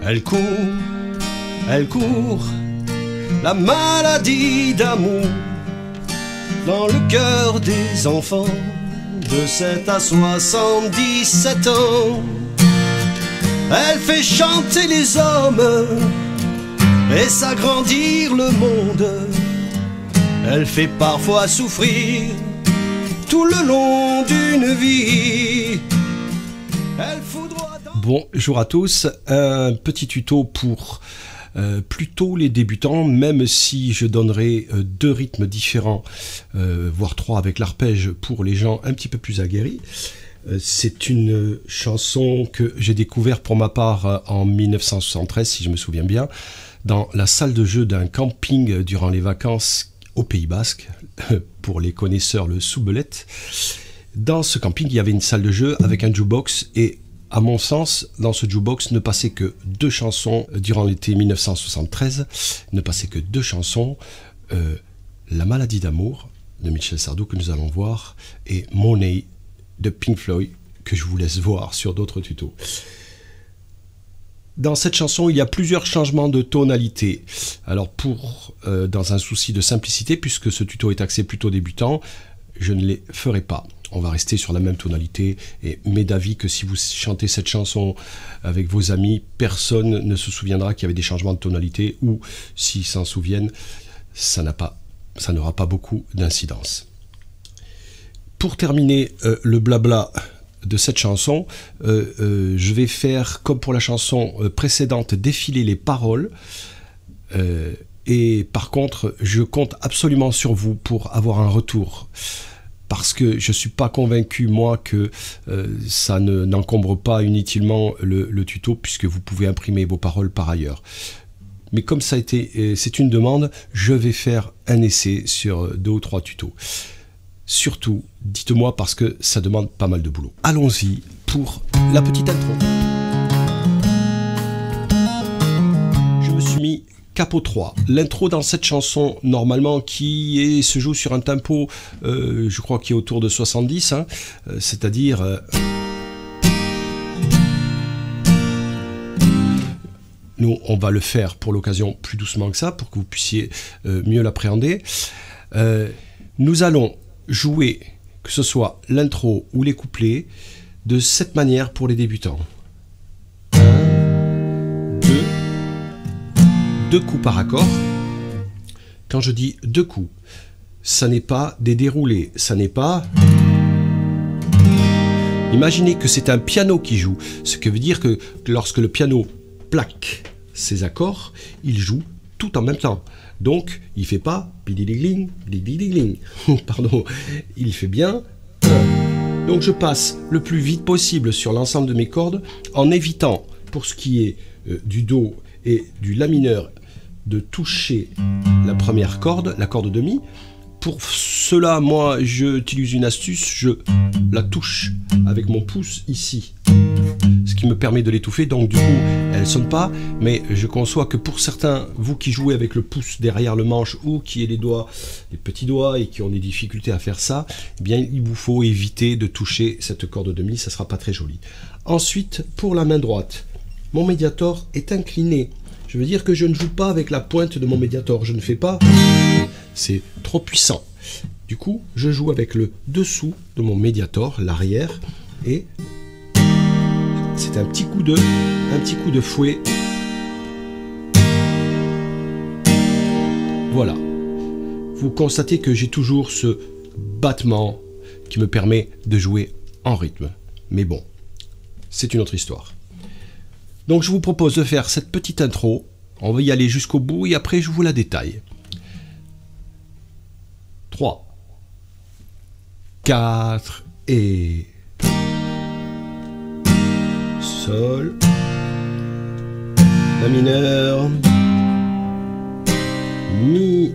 elle court, la maladie d'amour dans le cœur des enfants de 7 à 77 ans. Elle fait chanter les hommes et s'agrandir le monde. Elle fait parfois souffrir tout le long d'une vie. Elle foudroie dans... Bonjour à tous, un petit tuto pour plutôt les débutants, même si je donnerai 2 rythmes différents, voire 3 avec l'arpège pour les gens un petit peu plus aguerris. C'est une chanson que j'ai découverte pour ma part en 1973, si je me souviens bien, dans la salle de jeu d'un camping durant les vacances au Pays Basque, pour les connaisseurs le Soubelette. Dans ce camping, il y avait une salle de jeu avec un jukebox et à mon sens, dans ce jukebox ne passaient que 2 chansons durant l'été 1973, ne passaient que 2 chansons, La maladie d'amour de Michel Sardou que nous allons voir et Money de Pink Floyd que je vous laisse voir sur d'autres tutos. Dans cette chanson, il y a plusieurs changements de tonalité. Alors dans un souci de simplicité, puisque ce tuto est axé plutôt débutant, je ne les ferai pas. On va rester sur la même tonalité et m'est d'avis que si vous chantez cette chanson avec vos amis, personne ne se souviendra qu'il y avait des changements de tonalité ou s'ils s'en souviennent, ça n'aura pas beaucoup d'incidence. Pour terminer le blabla de cette chanson, je vais faire comme pour la chanson précédente, défiler les paroles. Et par contre, je compte absolument sur vous pour avoir un retour. Parce que je ne suis pas convaincu, moi, que ça n'encombre pas inutilement le tuto, puisque vous pouvez imprimer vos paroles par ailleurs. Mais comme ça a été, c'est une demande, je vais faire un essai sur 2 ou 3 tutos. Surtout, dites-moi parce que ça demande pas mal de boulot. Allons-y pour la petite intro. Je me suis mis Capot 3. L'intro dans cette chanson, normalement, se joue sur un tempo, je crois qui est autour de 70, hein, c'est-à-dire... nous, on va le faire pour l'occasion plus doucement que ça, pour que vous puissiez mieux l'appréhender. Nous allons jouer, que ce soit l'intro ou les couplets, de cette manière pour les débutants. 1, 2 coups par accord. Quand je dis 2 coups, ça n'est pas des déroulés, ça n'est pas... Imaginez que c'est un piano qui joue, ce qui veut dire que lorsque le piano plaque ses accords, il joue tout en même temps. Donc, il ne fait pas bididingling, bididingling. Pardon, il fait bien 1. Donc, je passe le plus vite possible sur l'ensemble de mes cordes en évitant, pour ce qui est du Do et du La mineur, de toucher la première corde, la corde de Mi. Pour cela, moi, j'utilise une astuce, je la touche avec mon pouce ici, ce qui me permet de l'étouffer, donc du coup, elle ne sonne pas, mais je conçois que pour certains, vous qui jouez avec le pouce derrière le manche ou qui avez les petits doigts et qui ont des difficultés à faire ça, eh bien, il vous faut éviter de toucher cette corde de Mi, ça ne sera pas très joli. Ensuite, pour la main droite, mon médiator est incliné. Je veux dire que je ne joue pas avec la pointe de mon médiator, je ne fais pas... C'est trop puissant. Du coup, je joue avec le dessous de mon médiator, l'arrière, et c'est un petit coup de fouet. Voilà. Vous constatez que j'ai toujours ce battement qui me permet de jouer en rythme. Mais bon, c'est une autre histoire. Donc je vous propose de faire cette petite intro. On va y aller jusqu'au bout et après je vous la détaille. 3, 4 et Sol, La mineur, Mi,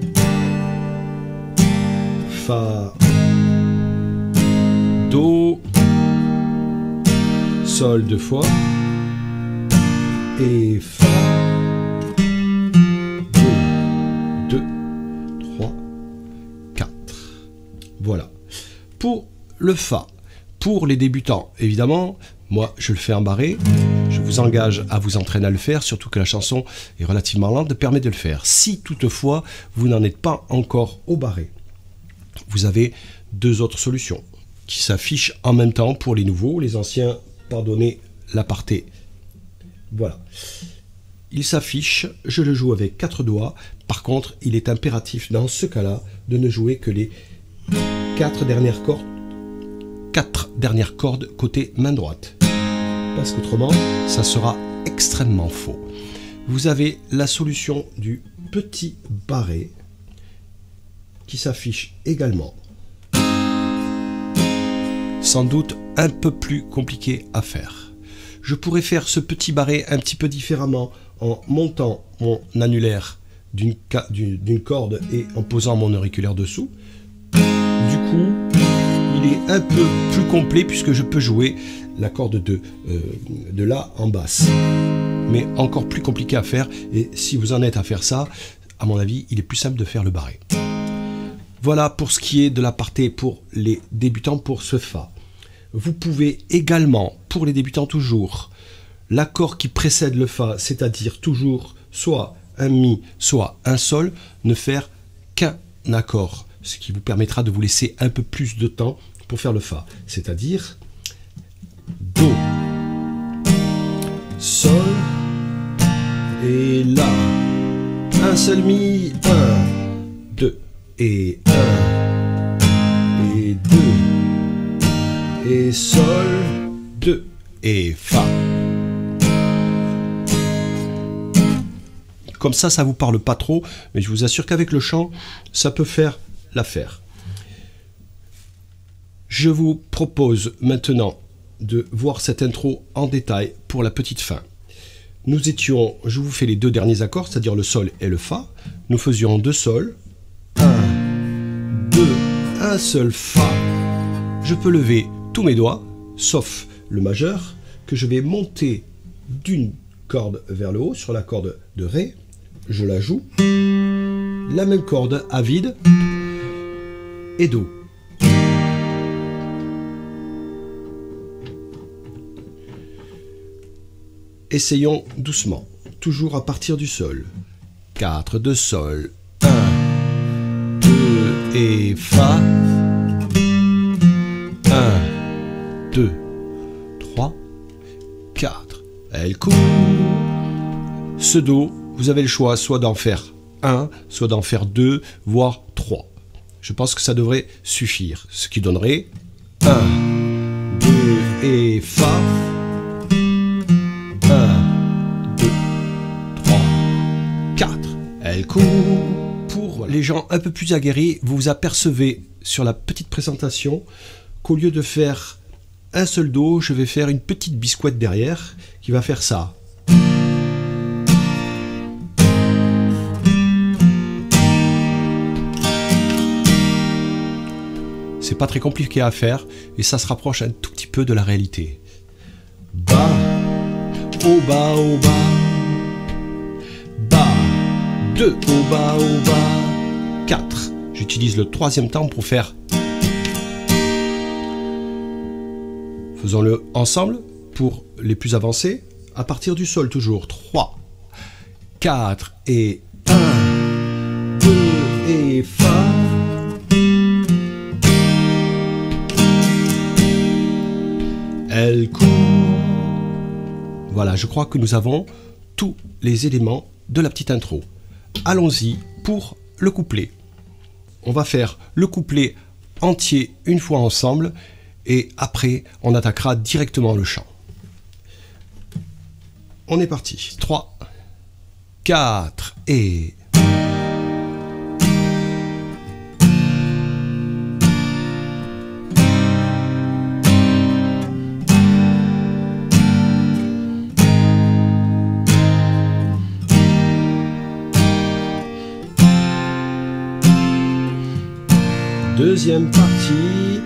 Fa, Do, Sol 2 fois et Fa, Do, 2, 3, 4. Voilà. Pour le Fa, pour les débutants, évidemment, moi je le fais en barré. Je vous engage à vous entraîner à le faire, surtout que la chanson est relativement lente, permet de le faire. Si toutefois vous n'en êtes pas encore au barré, vous avez deux autres solutions qui s'affichent en même temps pour les nouveaux. Les anciens, pardonnez l'aparté. Voilà. Il s'affiche, je le joue avec 4 doigts. Par contre, il est impératif dans ce cas-là de ne jouer que les 4 dernières cordes côté main droite. Parce qu'autrement, ça sera extrêmement faux. Vous avez la solution du petit barré qui s'affiche également. Sans doute un peu plus compliqué à faire. Je pourrais faire ce petit barré un petit peu différemment en montant mon annulaire d'une corde et en posant mon auriculaire dessous. Du coup, il est un peu plus complet puisque je peux jouer la corde de La en basse. Mais encore plus compliqué à faire, et si vous en êtes à faire ça, à mon avis, il est plus simple de faire le barré. Voilà pour ce qui est de l'aparté pour les débutants pour ce Fa. Vous pouvez également, pour les débutants toujours, l'accord qui précède le Fa, c'est-à-dire toujours soit un Mi, soit un Sol, ne faire qu'un accord, ce qui vous permettra de vous laisser un peu plus de temps pour faire le Fa, c'est-à-dire Do, Sol et La. Un seul Mi, 1, 2 et 1 et 2 et Sol, 2 et Fa. Comme ça vous parle pas trop, mais je vous assure qu'avec le chant, ça peut faire l'affaire. Je vous propose maintenant de voir cette intro en détail pour la petite fin. Nous étions, je vous fais les deux derniers accords, c'est-à-dire le Sol et le Fa. Nous faisions 2 Sols, 1, 2, un seul Fa. Je peux lever tous mes doigts, sauf le majeur, que je vais monter d'une corde vers le haut sur la corde de Ré. Je la joue. La même corde à vide et Do. Essayons doucement, toujours à partir du Sol. 4 de Sol, 1, 2 et Fa. 1, 2, 3, 4. Elle court. Ce Do, vous avez le choix soit d'en faire 1, soit d'en faire 2, voire 3. Je pense que ça devrait suffire. Ce qui donnerait 1, 2 et Fa. 1, 2, 3, 4. Elle court. Pour les gens un peu plus aguerris, vous vous apercevez sur la petite présentation qu'au lieu de faire un seul Do, je vais faire une petite biscotte derrière qui va faire ça. C'est pas très compliqué à faire et ça se rapproche un tout petit peu de la réalité. Bas, au bas, au bas. Bas, 2, au bas, au bas. 4. J'utilise le 3e temps pour faire. Faisons-le ensemble pour les plus avancés. À partir du Sol toujours. 3, 4 et 1, 2 et Fa. Elle court. Voilà, je crois que nous avons tous les éléments de la petite intro. Allons-y pour le couplet. On va faire le couplet entier une fois ensemble et après on attaquera directement le chant. On est parti. 3, 4 et... Deuxième partie.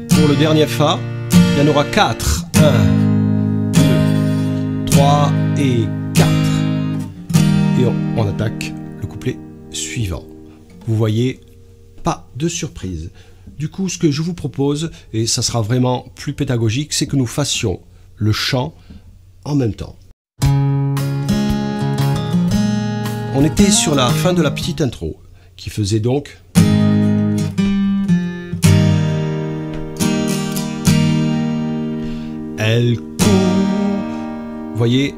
Pour le dernier Fa, il y en aura 4. 1, 2, 3, et 4. Et on attaque le couplet suivant. Vous voyez, pas de surprise. Du coup, ce que je vous propose, et ça sera vraiment plus pédagogique, c'est que nous fassions le chant en même temps. On était sur la fin de la petite intro, qui faisait donc... Elle court. Vous voyez,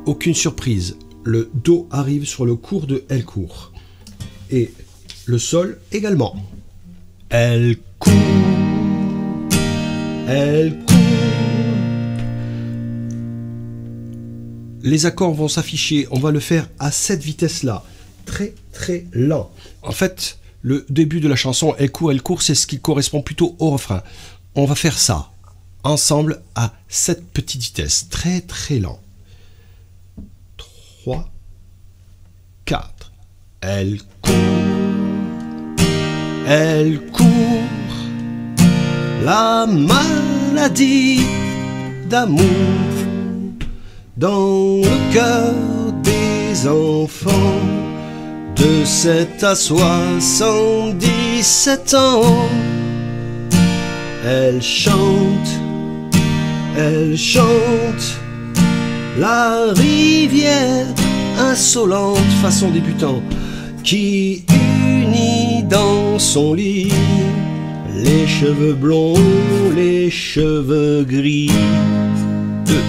aucune surprise. Le Do arrive sur le cours de Elle court. Et le Sol également. Elle court. Elle court. Les accords vont s'afficher. On va le faire à cette vitesse-là. Très très lent. En fait, le début de la chanson Elle court, c'est ce qui correspond plutôt au refrain. On va faire ça ensemble à cette petite vitesse, très très lent. 3, 4. Elle court, la maladie d'amour dans le cœur des enfants de 7 à 77 ans. Elle chante la rivière insolente façon débutant qui unit dans son lit les cheveux blonds, les cheveux gris. 2,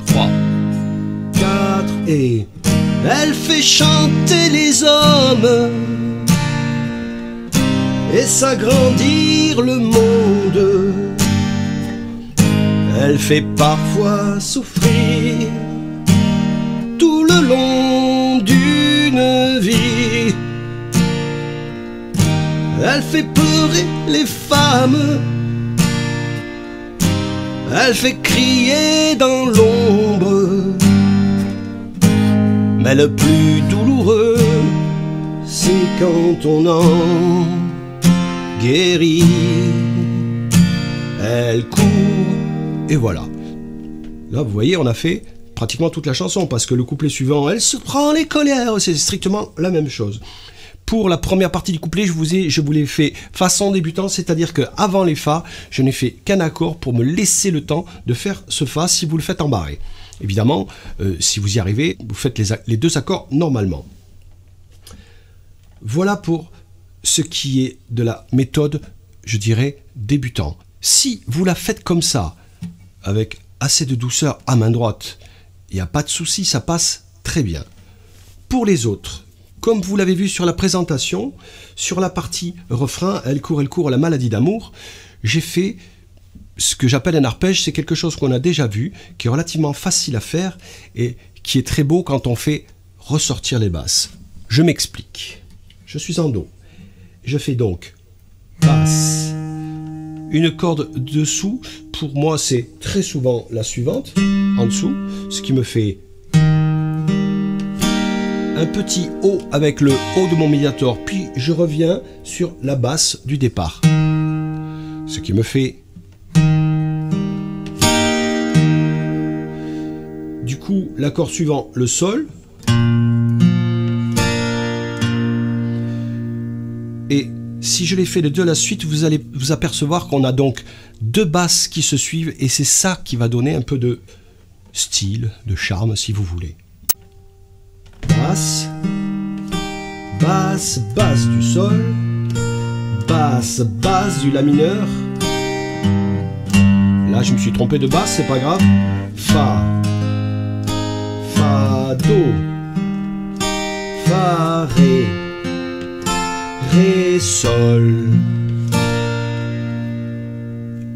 3, 4 et elle fait chanter les hommes et s'agrandir le monde. Elle fait parfois souffrir tout le long d'une vie. Elle fait pleurer les femmes. Elle fait crier dans l'ombre. Mais le plus douloureux, c'est quand on en guérit. Elle court. Et voilà. Là, vous voyez, on a fait pratiquement toute la chanson, parce que le couplet suivant, elle se prend les colères, c'est strictement la même chose. Pour la première partie du couplet, je vous l'ai fait façon débutant, c'est-à-dire qu'avant les Fa, je n'ai fait qu'un accord pour me laisser le temps de faire ce Fa si vous le faites en barré. Évidemment, si vous y arrivez, vous faites les 2 accords normalement. Voilà pour ce qui est de la méthode, je dirais, débutant. Si vous la faites comme ça, avec assez de douceur à main droite, il n'y a pas de souci, ça passe très bien. Pour les autres, comme vous l'avez vu sur la présentation, sur la partie refrain, elle court, la maladie d'amour, j'ai fait ce que j'appelle un arpège. C'est quelque chose qu'on a déjà vu, qui est relativement facile à faire et qui est très beau quand on fait ressortir les basses. Je m'explique. Je suis en Do. Je fais donc basse. Une corde dessous, pour moi c'est très souvent la suivante, en dessous, ce qui me fait un petit O avec le haut de mon médiator, puis je reviens sur la basse du départ, ce qui me fait du coup l'accord suivant, le Sol, et si je les fais les 2 à la suite, vous allez vous apercevoir qu'on a donc 2 basses qui se suivent et c'est ça qui va donner un peu de style, de charme si vous voulez. Basse, basse, basse du Sol, basse, basse du La mineur. Là je me suis trompé de basse, c'est pas grave. Fa, Fa, Do, Fa, Ré. Ré, Sol.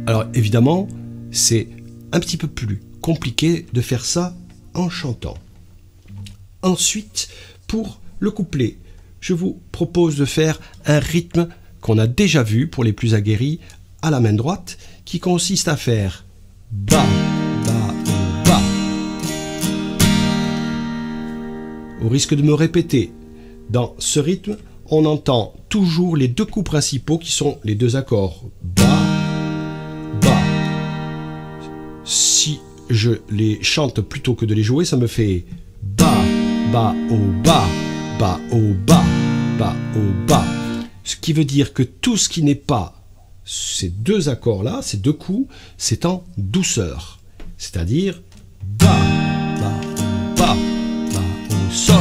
Alors évidemment, c'est un petit peu plus compliqué de faire ça en chantant. Ensuite, pour le couplet, je vous propose de faire un rythme qu'on a déjà vu pour les plus aguerris à la main droite, qui consiste à faire bas, bas, bas. Au risque de me répéter, dans ce rythme, on entend toujours les 2 coups principaux qui sont les 2 accords bas, bas. Si je les chante plutôt que de les jouer, ça me fait ba, ba, au ba, ba, au ba, ba, au ba. Ce qui veut dire que tout ce qui n'est pas ces deux accords-là, ces deux coups, c'est en douceur. C'est-à-dire ba, ba, ba, ba, au sol.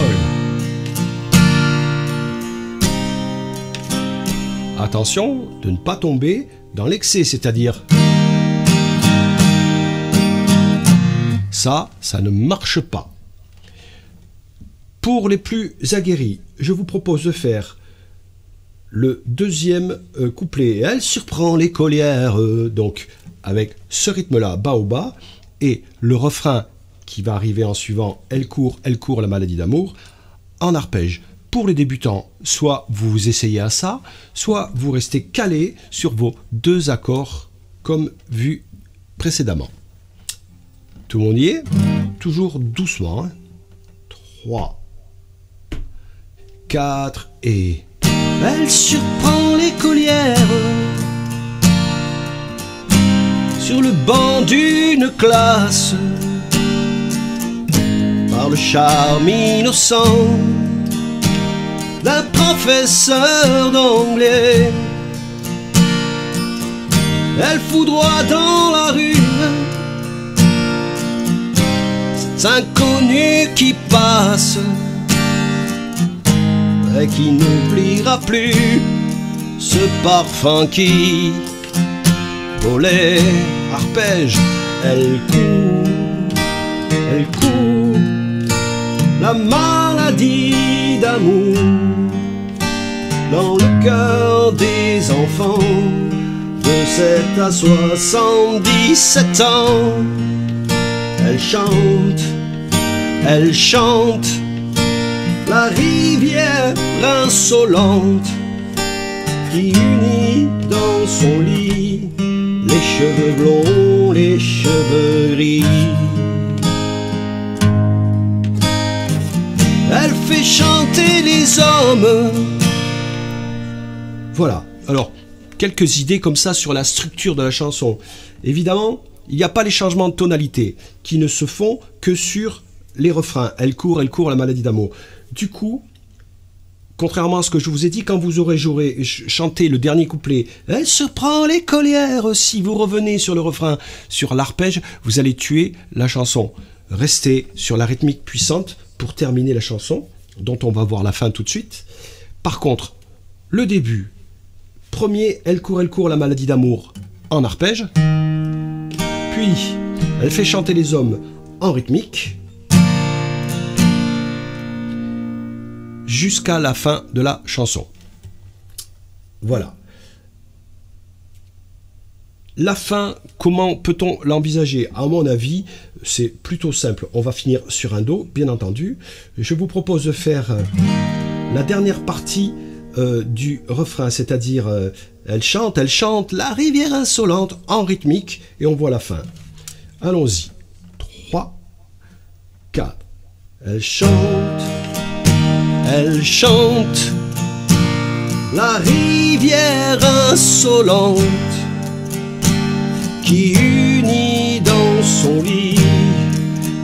Attention de ne pas tomber dans l'excès, c'est-à-dire ça ne marche pas. Pour les plus aguerris, je vous propose de faire le deuxième couplet. Elle surprend l'écolière, donc avec ce rythme-là, bas au bas, et le refrain qui va arriver en suivant, elle court, la maladie d'amour, en arpège. Pour les débutants, soit vous essayez à ça, soit vous restez calé sur vos deux accords comme vu précédemment. Tout le monde y est? Toujours doucement. 3, 4 et... Elle surprend l'écolière sur le banc d'une classe par le charme innocent d'un professeur d'anglais. Elle foudroie dans la rue cet inconnu qui passe et qui n'oubliera plus ce parfum qui volait. Arpège, elle court, la maladie d'amour dans le cœur des enfants de 7 à 77 ans. Elle chante la rivière insolente qui unit dans son lit les cheveux blonds, les cheveux gris. Elle fait chanter les hommes. Voilà, alors quelques idées comme ça sur la structure de la chanson. Évidemment, il n'y a pas les changements de tonalité qui ne se font que sur les refrains. Elle court, la maladie d'amour. Du coup, contrairement à ce que je vous ai dit, quand vous aurez chanté le dernier couplet, elle surprend l'écolière, si vous revenez sur le refrain, sur l'arpège, vous allez tuer la chanson. Restez sur la rythmique puissante pour terminer la chanson, dont on va voir la fin tout de suite. Par contre, le début, premier, elle court, la maladie d'amour, en arpège. Puis, elle fait chanter les hommes en rythmique, jusqu'à la fin de la chanson. Voilà. La fin, comment peut-on l'envisager? À mon avis, c'est plutôt simple. On va finir sur un Do, bien entendu. Je vous propose de faire la dernière partie du refrain, c'est-à-dire elle chante, la rivière insolente en rythmique, et on voit la fin. Allons-y. 3, 4. Elle chante, la rivière insolente qui unit dans son lit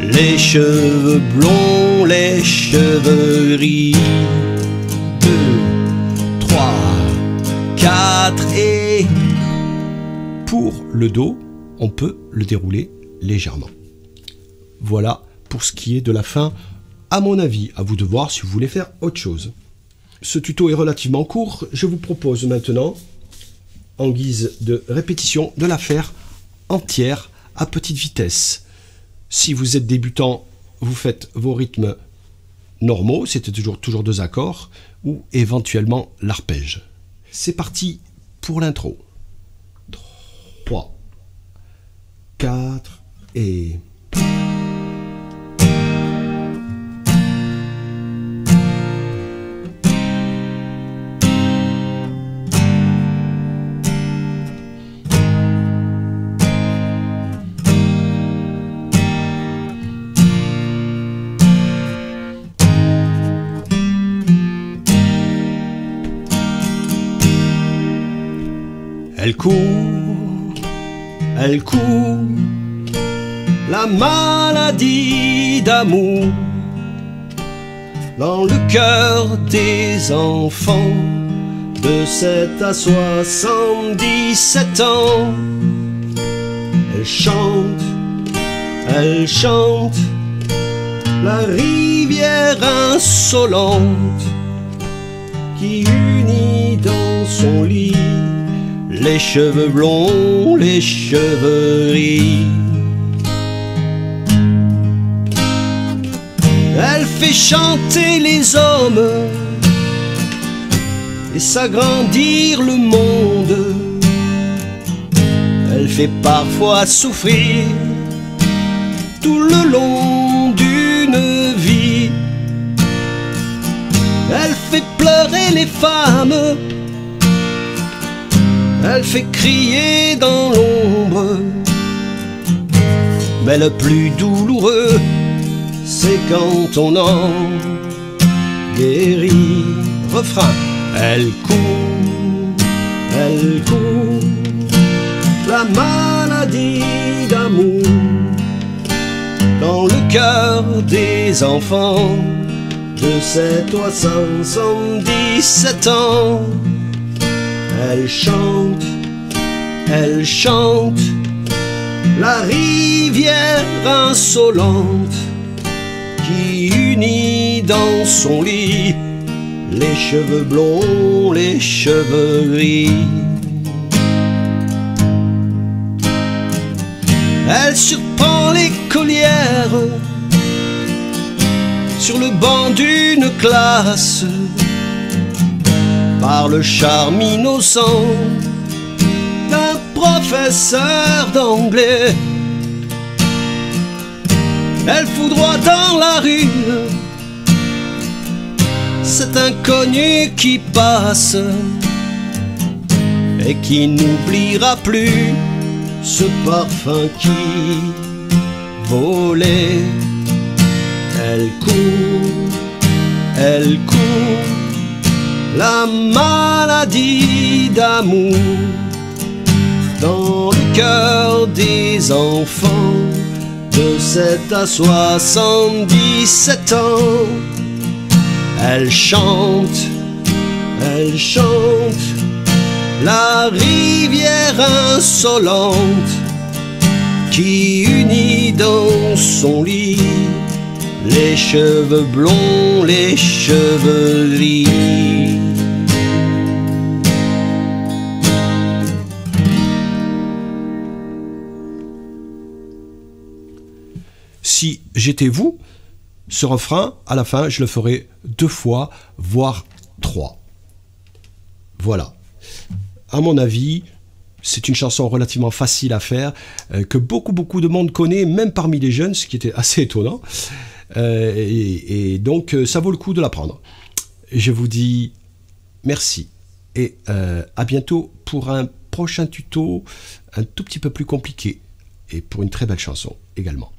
les cheveux blonds, les cheveux gris. 2, 3, 4 et... Pour le Do, on peut le dérouler légèrement. Voilà pour ce qui est de la fin. À mon avis, à vous de voir si vous voulez faire autre chose. Ce tuto est relativement court. Je vous propose maintenant, en guise de répétition, de la faire entière à petite vitesse. Si vous êtes débutant, vous faites vos rythmes normaux, c'était toujours 2 accords, ou éventuellement l'arpège. C'est parti pour l'intro. 3, 4 et... Elle court, la maladie d'amour dans le cœur des enfants de 7 à 77 ans. Elle chante la rivière insolente qui unit dans son lit les cheveux blonds, les cheveux gris. Elle fait chanter les hommes et s'agrandir le monde. Elle fait parfois souffrir tout le long d'une vie. Elle fait pleurer les femmes, elle fait crier dans l'ombre. Mais le plus douloureux, c'est quand on en guérit. Refrain. Elle court, la maladie d'amour dans le cœur des enfants de 7 à 77 ans. Elle chante la rivière insolente qui unit dans son lit les cheveux blonds, les cheveux gris. Elle surprend l'écolière sur le banc d'une classe par le charme innocent d'un professeur d'anglais. Elle foudroie dans la rue cet inconnu qui passe et qui n'oubliera plus ce parfum qui volait. Elle court, la maladie d'amour dans le cœur des enfants de 7 à 77 ans. Elle chante la rivière insolente qui unit dans son lit les cheveux blonds, les cheveux gris. Si j'étais vous, ce refrain, à la fin, je le ferai 2 fois, voire 3. Voilà. À mon avis, c'est une chanson relativement facile à faire, que beaucoup de monde connaît, même parmi les jeunes, ce qui était assez étonnant. Et donc, ça vaut le coup de l'apprendre. Je vous dis merci et à bientôt pour un prochain tuto un tout petit peu plus compliqué et pour une très belle chanson également.